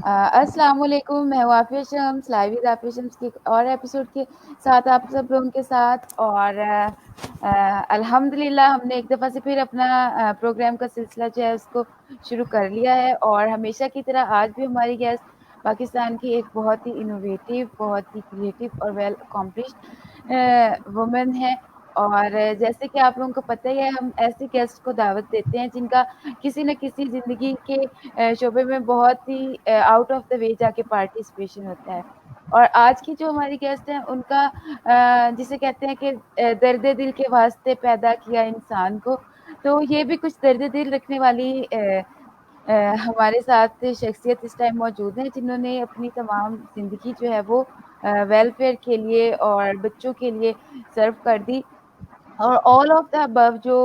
السلام علیکم، میں ہوں عافیہ شمس، لائیو ود عافیہ شمس کی ایک اور ایپیسوڈ کے ساتھ آپ سب لوگوں کے ساتھ. اور الحمدللہ ہم نے ایک دفعہ سے پھر اپنا پروگرام کا سلسلہ جو ہے اس کو شروع کر لیا ہے. اور ہمیشہ کی طرح آج بھی ہماری گیسٹ پاکستان کی ایک بہت ہی انوویٹیو، بہت ہی کریٹیو اور ویل اکمپلشڈ وومن ہے. اور جیسے کہ آپ لوگوں کو پتہ ہی ہے، ہم ایسے گیسٹ کو دعوت دیتے ہیں جن کا کسی نہ کسی زندگی کے شعبے میں بہت ہی آؤٹ آف دا وے جا کے پارٹیسپیشن ہوتا ہے. اور آج کی جو ہماری گیسٹ ہیں ان کا جسے کہتے ہیں کہ درد دل کے واسطے پیدا کیا انسان کو، تو یہ بھی کچھ درد دل رکھنے والی ہمارے ساتھ شخصیت اس ٹائم موجود ہیں، جنہوں نے اپنی تمام زندگی جو ہے وہ ویلفیئر کے لیے اور بچوں کے لیے سرو کر دی. اور آل آف دا ابو جو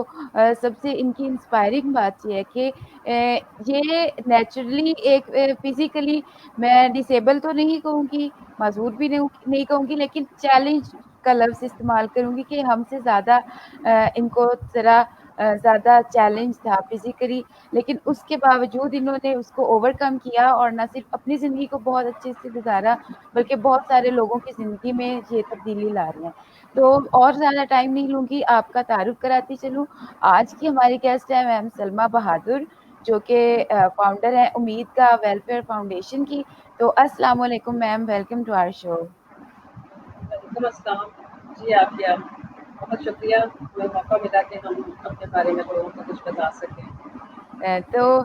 سب سے ان کی انسپائرنگ بات یہ ہے کہ یہ نیچرلی ایک فزیکلی، میں ڈسیبل تو نہیں کہوں گی، معذور بھی نہیں کہوں گی، لیکن چیلنج کا لفظ استعمال کروں گی کہ ہم سے زیادہ ان کو ذرا زیادہ چیلنج تھا فزیکلی. لیکن اس کے باوجود انہوں نے اس کو اوور کم کیا اور نہ صرف اپنی زندگی کو بہت اچھے سے گزارا، بلکہ بہت سارے لوگوں کی زندگی میں یہ تبدیلی لا رہی ہیں. تو اور زیادہ ٹائم نہیں لوں گی، آپ کا تعارف کراتی چلوں. آج کی ہماری گیسٹ ہے میم سلمیٰ بہادر، جو کہ فاؤنڈر ہے امید کا ویلفیئر فاؤنڈیشن کی. تو السلام علیکم میم، ویلکم ٹو آور شو. وعلیکم السلام. جی عافیہ، بہت شکریہ، ہمیں موقع ملا کہ ہم اپنے بارے میں لوگوں کو کچھ بتا سکیں. تو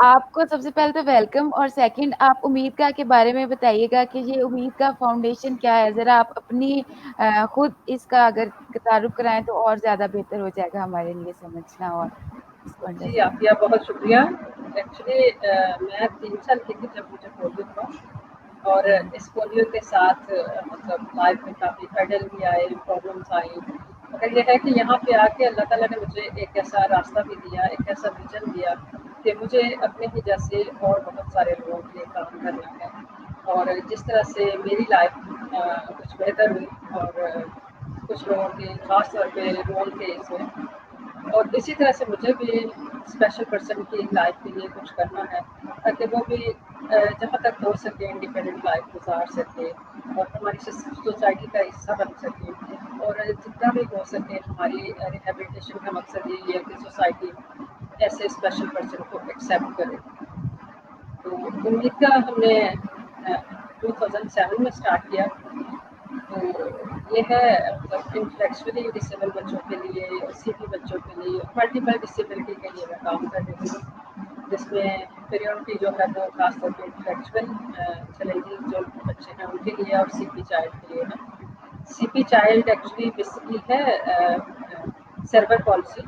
آپ کو سب سے پہلے تو ویلکم، اور سیکنڈ آپ امید کا کے بارے میں بتائیے گا کہ یہ امید کا فاؤنڈیشن کیا ہے. ذرا آپ اپنی خود اس کا اگر تعارف کرائیں تو اور زیادہ بہتر ہو جائے گا ہمارے لیے سمجھنا اور اس کو جی انڈرسٹینڈ. عافیہ، بہت شکریہ. ایکچولی میں 3 سال کی تھی جب مجھے پولیو ہوا، اور اس پولیو کے ساتھ مطلب لائف میں کافی ہرڈل بھی آئے، پرابلمس آئی. مگر یہ ہے کہ یہاں پہ آ کے اللہ تعالیٰ نے مجھے ایک ایسا راستہ بھی دیا، ایک ایسا ویژن دیا کہ مجھے اپنے ہی جیسے اور بہت سارے لوگوں کے لیے کام کرنا ہے. اور جس طرح سے میری لائف کچھ بہتر ہوئی، اور کچھ لوگوں کی خاص طور پہ رول کے اس میں، اور اسی طرح سے مجھے بھی اسپیشل پرسن کی لائف کے لیے کچھ کرنا ہے، تاکہ وہ بھی جہاں تک ہو سکے انڈیپینڈنٹ لائف گزار سکے اور ہماری سوسائٹی کا حصہ بن سکے. اور جتنا بھی ہو سکے ہماری ریہیبلیٹیشن کا مقصد یہی ہے کہ سوسائٹی ایسے اسپیشل پرسن کو ایکسیپٹ کرے. تو امید کا ہم نے 2007 میں اسٹارٹ کیا. تو یہ ہے انٹلیکچولی ڈسیبل بچوں کے لیے، سی پی بچوں کے لیے، ملٹیپل ڈسیبلٹی کے لیے میں کام کر رہی ہوں، جس میں پریورٹی جو ہے وہ خاص طور پہ انٹلیکچوئل چیلنجز جو بچے ہیں ان کے لیے، اور سی پی چائلڈ کے لیے ہے. سی پی چائلڈ ایکچولی بیسکلی ہے سربر پالیسی،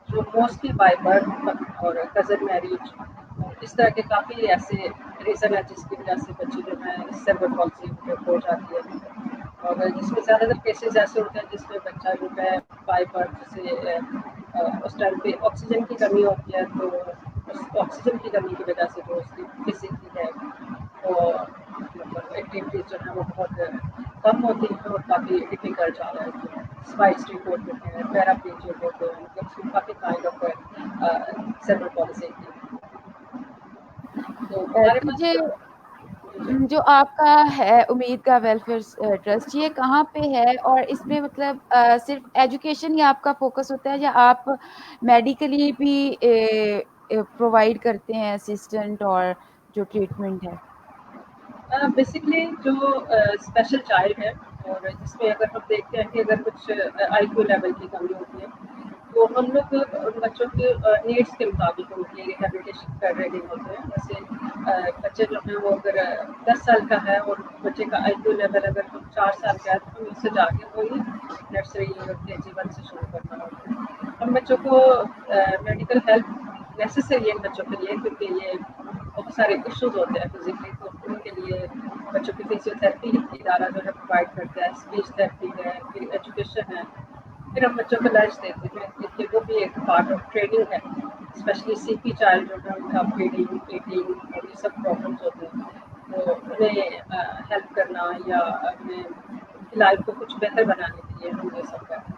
جو موسٹلی بائی برتھ اور کزن میریج، اس طرح کے کافی ایسے ریزن ہے جس کی وجہ سے بچے جو ہیں سربر پالیسی ہو جاتی ہے. اور جس میں زیادہ تر کیسز ایسے ہوتے ہیں جس میں بچہ جو ہے بائی برتھ سے اس ٹائم پہ آکسیجن کی کمی ہوتی ہے، تو اس آکسیجن کی کمی کی وجہ سے جو اس کی فزیکلی ہے وہ مطلب ایکٹیویٹیز جو ہیں وہ بہت کم ہوتی ہیں اور کافی ڈفیکلٹ جا رہا ہے. اسپائس ٹریٹ ہوتے ہیں، پیراپلیجک ہوتے ہیں، مطلب اس میں کافی کائنڈ آف سربر پالیسی کی. تو ہمارے پاس مجھے جو آپ کا ہے امید کا ویلفیئر ٹرسٹ، یہ کہاں پہ ہے؟ اور اس میں مطلب صرف ایجوکیشن ہی آپ کا فوکس ہوتا ہے، یا آپ میڈیکلی بھی پرووائڈ کرتے ہیں اسسٹنٹ اور جو ٹریٹمنٹ ہے؟ بیسکلی جو اسپیشل چائلڈ ہے، اور جس میں اگر ہم دیکھتے ہیں کہ اگر کچھ آئی کیو لیول کی کمی ہوتی ہے، تو ہم لوگ ان بچوں کے نیڈس کے مطابق ان کی ریہیبلیٹیشن کر رہے ہوتے ہیں. جیسے بچے جو ہیں وہ اگر 10 سال کا ہے اور بچے کا آئی کیو لیول اگر 4 سال کا ہے، تو ہم اس سے جا کے وہی نرسری اور کے جی 1 سے شروع کرنا ہوتا ہے. ہم بچوں کو میڈیکل ہیلپ نیسسری ہے ان بچوں کے لیے، کیونکہ یہ بہت سارے ایشوز ہوتے ہیں فزیکلی، تو ان کے لیے بچوں کی فزیو تھراپی ادارہ جو ہے پرووائڈ کرتا ہے، اسپیچ تھراپی ہے، پھر ایجوکیشن ہے. پھر ہم بچوں کو لنچ دیتے ہیں کہ وہ بھی ایک پارٹ آف ٹریننگ ہے. اسپیشلی سی پی چائلڈ جو ہے ان کا فیڈنگ ایٹنگ اور یہ سب پرابلمس ہوتے ہیں، تو انہیں ہیلپ کرنا یا اپنے لائف کو کچھ بہتر بنانے کے لیے ہم یہ سب کرتے ہیں.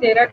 13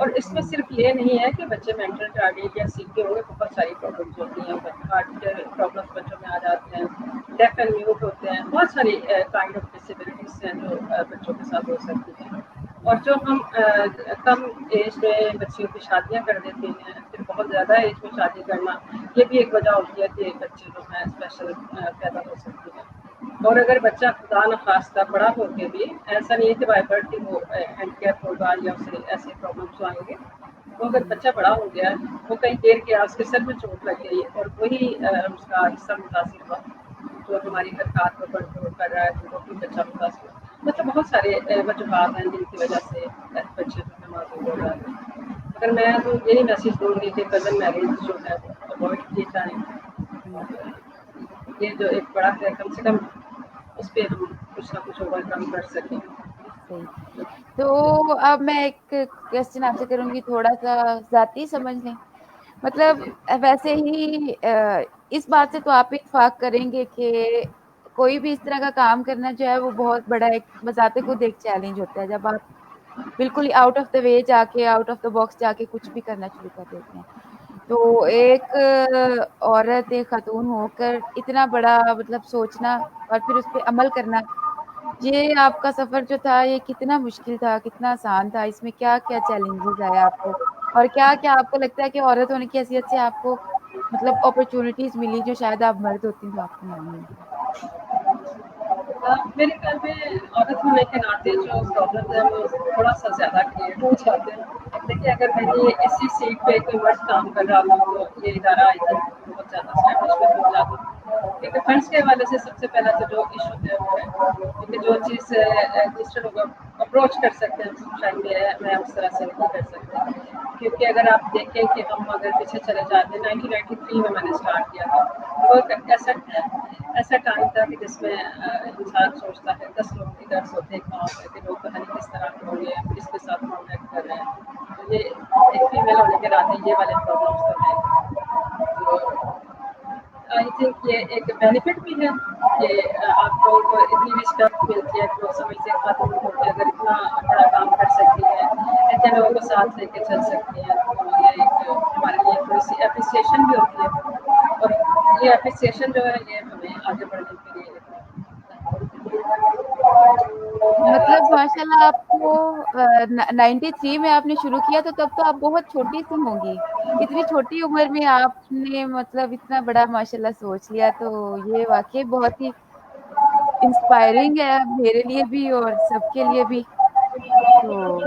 اور اس میں صرف یہ نہیں ہے کہ بچے مینٹل ٹارگیٹ یا سیکھتے ہوئے بہت ساری پرابلمس ہوتی ہیں، ہارٹ کے پرابلمس بچوں میں آ جاتے ہیں، ڈیف اینڈ میوٹ ہوتے ہیں، بہت ساری کائنڈ آف ڈسیبلٹیز ہیں جو بچوں کے ساتھ ہو سکتی ہیں. اور جو ہم کم ایج میں بچیوں کی شادیاں کر دیتے ہیں، پھر بہت زیادہ ایج میں شادی کرنا، یہ بھی ایک وجہ ہوتی ہے کہ بچے جو ہیں اسپیشل پیدا ہو سکتے ہیں. اور اگر بچہ خدا نخواستہ بڑا ہو کے بھی، ایسا نہیں ہے کہ بائی برتھ ہی وہ ہینڈ کیپ ہوگا یا اسے ایسے پرابلمس آئیں گے، تو اگر بچہ بڑا ہو گیا ہے، وہ کہیں دیر کیا اس کے سر میں چوٹ لگ گئی اور وہی اس کا حصہ متاثر ہوا جو ہماری حرکات کو کنٹرول کر رہا ہے، وہ بھی بچہ متاثر ہوا. مطلب بہت سارے وجوہات ہیں جن کی وجہ سے بچے جو ہے معذور ہو جاتے ہیں. اگر میں تو یہی میسج دوں گی کہ کزن میرج جو ہے وہ اوائڈ کیے جائیں. یہ جو ایک بڑا ہے، کم سے کم اس پہ ہم کچھ نہ کچھ اوور کم کر سکیں. صحیح. تو اب میں ایک کوشچن آپ سے کروں گی، تھوڑا سا ذاتی سمجھ لیں. مطلب ویسے ہی اس بات سے تو آپ اتفاق کریں گے کہ کوئی بھی اس طرح کا کام کرنا جو ہے وہ بہت بڑا ایک بذات خود ایک چیلنج ہوتا ہے، جب آپ بالکل ہی آؤٹ آف دا وے جا کے، آؤٹ آف دا باکس جا کے کچھ بھی کرنا شروع کر دیتے ہیں. تو ایک عورت، ایک خاتون ہو کر اتنا بڑا مطلب سوچنا اور پھر اس پہ عمل کرنا، یہ آپ کا سفر جو تھا یہ کتنا مشکل تھا، کتنا آسان تھا؟ اس میں کیا کیا چیلنجز آئے آپ کو، اور کیا کیا آپ کو لگتا ہے کہ عورت ہونے کی حیثیت سے آپ کو مطلب اپرچونٹیز ملی جو شاید آپ مرد ہوتی تو آپ کو نہیں ملتی؟ میرے خیال میں عورت ہونے کے ناطے جو پرابلمس ہیں وہ تھوڑا سا زیادہ کریٹ ہو جاتے ہیں. دیکھیے اگر کہیں اسی سیٹ پہ کوئی مرد کام کر رہا ہو تو یہ ادارہ آئی تھنک بہت زیادہ اسٹیبلشمنٹ ہو جاتی ہے. کیونکہ فنڈس کے حوالے سے سب سے پہلا تو جو ایشو ہے وہ ہے کیونکہ جو چیز رجسٹر ہوگا اپروچ کر سکتے ہیں، شاید میں اس طرح سے نہیں کر سکتی. کیونکہ اگر آپ دیکھیں کہ ہم اگر پیچھے چلے جاتے ہیں، 1993 میں نے اسٹارٹ کیا تھا. وہ ایسا ٹائم تھا کہ جس میں انسان سوچتا ہے 10 لوگ ادھر سے ہوتے کام ہے کہ لوگ پتہ نہیں کس طرح کے ہوں گے، کس کے ساتھ کانٹیکٹ کر رہے ہیں. تو یہ ایک فیمیل ہونے کے ناطے یہ والے پرابلمس تو ہیں. تو آئی تھنک یہ ایک بینیفٹ بھی ہے کہ آپ کو اتنی رسپیکٹ ملتی ہے کہ لوگ سمجھتے ہیں خاتون ہو کے اگر اتنا بڑا کام کر سکتی ہے، اتنے لوگوں کو ساتھ لے کے چل سکتی ہیں، تو یہ ایک ہمارے لیے تھوڑی سی اپریسیشن بھی ہوتی ہے. اور یہ اپریسیشن جو ہے یہ ہمیں آگے بڑھنے کے لیے مطلب ماشاء اللہ آپ کو 93 میں آپ نے شروع کیا تو تب تو آپ بہت چھوٹی سی ہوں گی. اتنی چھوٹی عمر میں آپ نے مطلب اتنا بڑا ماشاء اللہ سوچ لیا، تو یہ واقعی بہت ہی انسپائرنگ ہے میرے لیے بھی اور سب کے لیے بھی. تو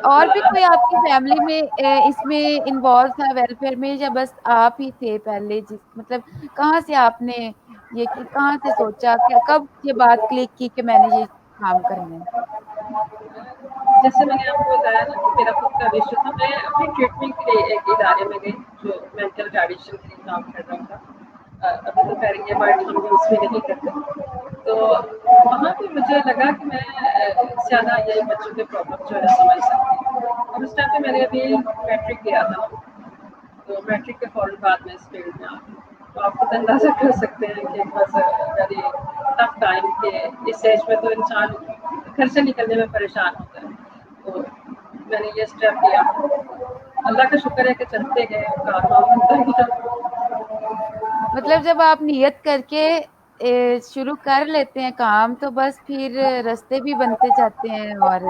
اور بھی کوئی آپ کی فیملی میں اس میں انوالو تھا ویلفیئر میں، یا بس آپ ہی تھے پہلے؟ مطلب کہاں سے آپ نے یہ کہاں سے سوچا کہ کب یہ بات کلک کی کہ میں نے یہ کام کرنا ہے؟ جیسے میں نے آپ کو بتایا نا کہ میرا خود کا وشو تھا، میں اپنی ٹریٹمنٹ کے لیے ایک ادارے میں گئی جو مینٹل ٹریڈیشن کے لیے کام کر رہا تھا. ابھی تو خیر یہ بات ہم اس میں نہیں کرتے. تو وہاں پہ مجھے لگا کہ میں زیادہ یہ بچوں کے پرابلم جو ہے سمجھ سکتی ہوں. اور اس ٹائم پہ میں نے ابھی میٹرک دیا تھا، تو میٹرک کے فوراً بعد میں اس فیلڈ میں آ گئی. تو آپ خود اندازہ کر سکتے ہیں کہ بس ویری ٹف ٹائم کے اس ایج میں تو انسان گھر سے نکلنے میں پریشان ہوتا ہے. تو میں نے یہ اسٹیپ لیا، اللہ کا شکر ہے کہ چلتے گئے کام بنتا گیا. مطلب جب آپ نیت کر کے شروع کر لیتے ہیں کام تو بس پھر رستے بھی بنتے جاتے ہیں اور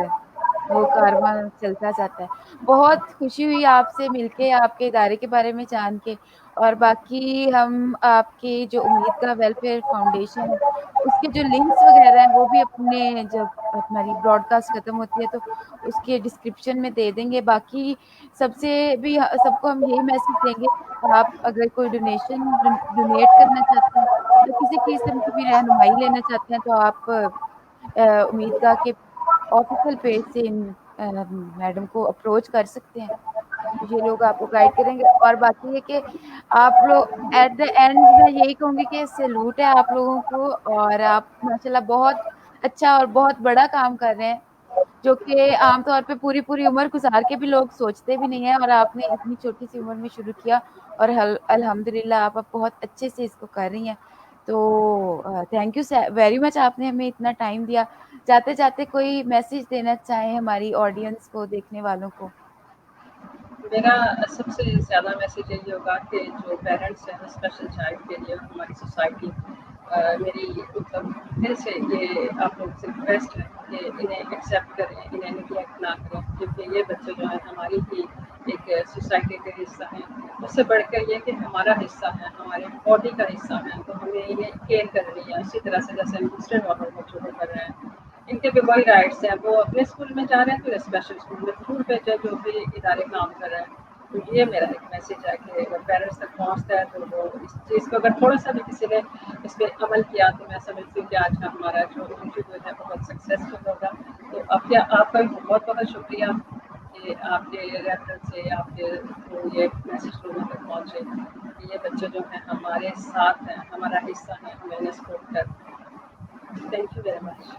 وہ کارواں چلتا جاتا ہے. بہت خوشی ہوئی آپ سے مل کے، آپ کے ادارے کے بارے میں جان کے. اور باقی ہم آپ کی جو امید کا ویلفیئر فاؤنڈیشن ہے اس کے جو لنکس وغیرہ ہیں وہ بھی اپنے جب ہماری براڈ کاسٹ ختم ہوتی ہے تو اس کے ڈسکرپشن میں دے دیں گے. باقی سب کو ہم یہی میسج دیں گے، آپ اگر کوئی ڈونیٹ کرنا چاہتے ہیں یا کسی قسم کی بھی رہنمائی لینا چاہتے ہیں تو آپ امید کا کے آفیشیل پیج سے میڈم کو اپروچ کر سکتے ہیں. یہ لوگ آپ کو گائیڈ کریں گے. اور باقی یہ کہ آپ لوگ ایٹ دا اینڈ میں یہی کہوں گی کہ سیلوٹ ہے آپ لوگوں کو، اور آپ ماشاء اللہ بہت اچھا اور بہت بڑا کام کر رہے ہیں جو کہ عام طور پہ پوری عمر گزار کے بھی لوگ سوچتے بھی نہیں ہیں، اور آپ نے اتنی چھوٹی سی عمر میں شروع کیا اور الحمدللہ آپ اب بہت اچھے سے اس کو کر رہی ہیں. تو تھینک یو ویری مچ، آپ نے ہمیں اتنا ٹائم دیا. جاتے جاتے کوئی میسج دینا چاہیں ہماری آڈینس کو، دیکھنے والوں کو؟ میرا سب سے زیادہ میسیج یہی ہوگا کہ جو پیرنٹس ہیں اسپیشل چائلڈ کے لیے ہماری سوسائٹی، میری مطلب دل سے یہ آپ لوگ سے ریکویسٹ ہے کہ انہیں ایکسیپٹ کریں، انہیں نیگلیکٹ نہ کریں، کیونکہ یہ بچے جو ہیں ہماری ہی ایک سوسائٹی کا حصہ ہیں. اس سے بڑھ کر یہ کہ ہمارا حصہ ہے، ہمارے باڈی کا حصہ ہے، تو ہمیں انہیں کیئر کرنی ہے اسی طرح سے جیسے ہم دوسرے نارمل بچوں کو کر رہے ہیں. ان کے بھی وہی رائٹس ہیں، وہ اپنے اسکول میں جا رہے ہیں تو اسپیشل اسکول میں دور پہ جو بھی ادارے کام کر رہے ہیں. تو یہ میرا ایک میسیج ہے کہ اگر پیرنٹس تک پہنچتا ہے تو وہ اس چیز کو اگر تھوڑا سا بھی کسی نے اس پہ عمل کیا تو میں سمجھتی ہوں کہ آج کا ہمارا جو انٹرویو ہے بہت سکسیزفل ہوگا. تو اب کیا آپ کا بھی بہت بہت شکریہ کہ آپ کے ریفرنس سے آپ کے یہ میسیج لوگوں تک پہنچے کہ یہ بچے جو ہیں ہمارے ساتھ ہیں، ہمارا حصہ ہیں، ہمیں انہیں سپورٹ کرنا. Thank you very much.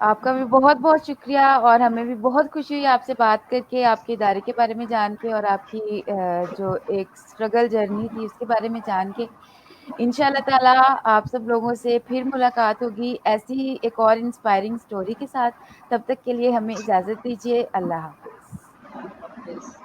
آپ کا بھی بہت بہت شکریہ، اور ہمیں بھی بہت خوشی ہوئی آپ سے بات کر کے، آپ کے ادارے کے بارے میں جان کے، اور آپ کی جو ایک اسٹرگل جرنی تھی اس کے بارے میں جان کے. انشاء اللہ تعالیٰ آپ سب لوگوں سے پھر ملاقات ہوگی ایسی ہی ایک اور انسپائرنگ سٹوری کے ساتھ. تب تک کے لیے ہمیں اجازت دیجیے. اللہ حافظ. حافظ.